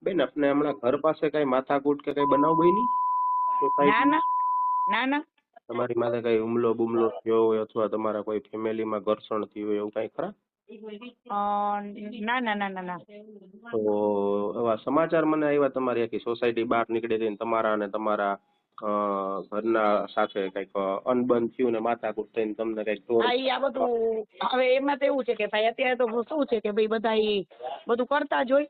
બેન આપને હમણાં ઘર પાસે કઈ માથાકૂટ કે કઈ બનાવ બની ના સોસાયટીમાં? ના ના ના. તમારી માથે કઈ હુમલો બુમલો થયો હોય અથવા તમારા કોઈ ફેમિલીમાં ઘર્ષણ થયું હોય એવું કઈ ખરા? ના ના ના ના ના. તો એવા સમાચાર મને આવ્યા તમારી આખી સોસાયટી બહાર નીકળી હતી ને તમારા અને તમારા ઘરના સાથે કઈક અનબન થયું ને માથાકૂટ થઈને તમને કઈક તોડ. હા, આ બધું હવે એમાં તો એવું છે કે ભાઈ અત્યારે તો શું છે કે ભાઈ બધા બધું કરતા જ હોય.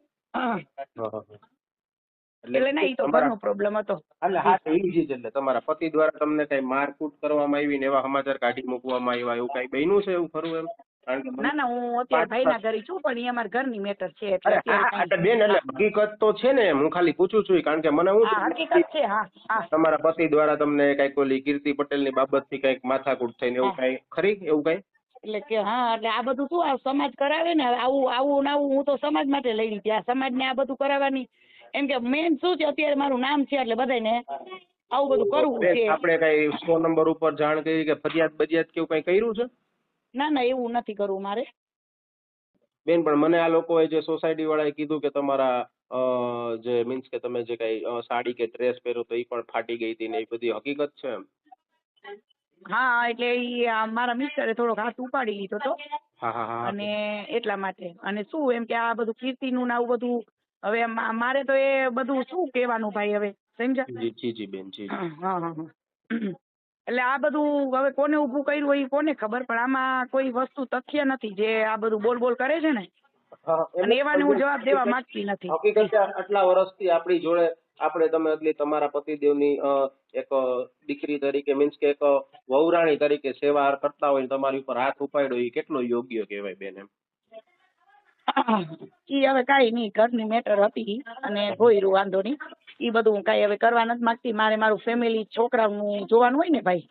એટલે ના, એ તો તમારા ઘરનો પ્રોબ્લેમ હતો. એટલે હા તો ઈ જ એટલે તમારા પતિ દ્વારા તમને કઈ મારકૂટ કરવામાં આવી ને એવા સમાચાર કાઢી મૂકવામાં આવ્યા એવું કઈ બન્યું છે એવું ખરું એમ? કારણ કે મને ના ના, હું અત્યારે પાંચ ભાઈના ઘરે છું, પણ એ અમારા ઘરની મેટર છે એટલે અરે અત્યારે હા કઈ. એટલે બેન એટલે હા હકીકત તો છે ને હું ખાલી પૂછું છું કારણ કે મને શું હા, છે હકીકત છે. હા હા તમારા પતિ દ્વારા તમને કઈક ઓલી કીર્તિ પટેલ ની બાબત થી કઈક માથાકૂટ થઈને એવું હા. કઈ ખરી એવું કઈ? એટલે કે હા, એટલે આ બધું શું આ સમાજ કરાવે ને, આવું આવું ને આવું. હું તો સમાજ માટે લડી હતી, આ સમાજ ને આ બધું કરાવવાની. એમ કે મેન શું છે, અત્યારે મારું નામ છે એટલે બધાને આવું બધું કરવું બેન છે. આપણે કઈ 100 નંબર ઉપર જાણ કરી કે ફરિયાદ બરિયાદ કેવું કઈ કર્યું છે? ના ના, એવું નથી કરવું મારે. બેન પણ મને આ લોકોએ જે સોસાયટી વાળાએ કીધું કે તમારા જે મીન્સ કે તમે જે કઈ સાડી કે ડ્રેસ પહેર્યો તો એ પણ ફાટી ગઈ હતી ને એ બધી હકીકત છે એમ? હા, એટલે મારા મિસ્ટરે થોડોક હાથ ઉપાડી લીધો હતો હા હા હા અને હા. એટલા માટે. અને શું એમ કે આ બધું કીર્તિનું ને આવું બધું, હવે મારે તો એ બધું શું કહેવાનું ભાઈ, હવે સમજ્યા? જી જી જી બેન જી જી. હા હા હા. એટલે આ બધું હવે કોને ઊભું કર્યું હોય એ કોને ખબર, પણ આમાં કોઈ વસ્તુ તથ્ય નથી જે આ બધું બોલ બોલ કરે છે ને. હા એમ અને જ એવાને પણ હું બેન જવાબ દેવા માંગતી નથી. હકીકત છે આટલા વર્ષથી આપણી જોડે આપણે તમે એટલી તમારા પતિદેવની એક દીકરી તરીકે મીન્સ કે એક વહુરાણી તરીકે સેવા કરતા હોય ને તમારી ઉપર હાથ ઉપાડ્યો એ કેટલો યોગ્ય કહેવાય બેન એમ? ઈ હવે કાંઈ નહીં, ઘરની મેટર હતી અને ભોયરું વાંધો નહીં. ઈ બધું હું કાંઈ હવે કરવા નથી માંગતી. મારે મારું ફેમિલી છોકરાનું જોવાનું હોય ને ભાઈ.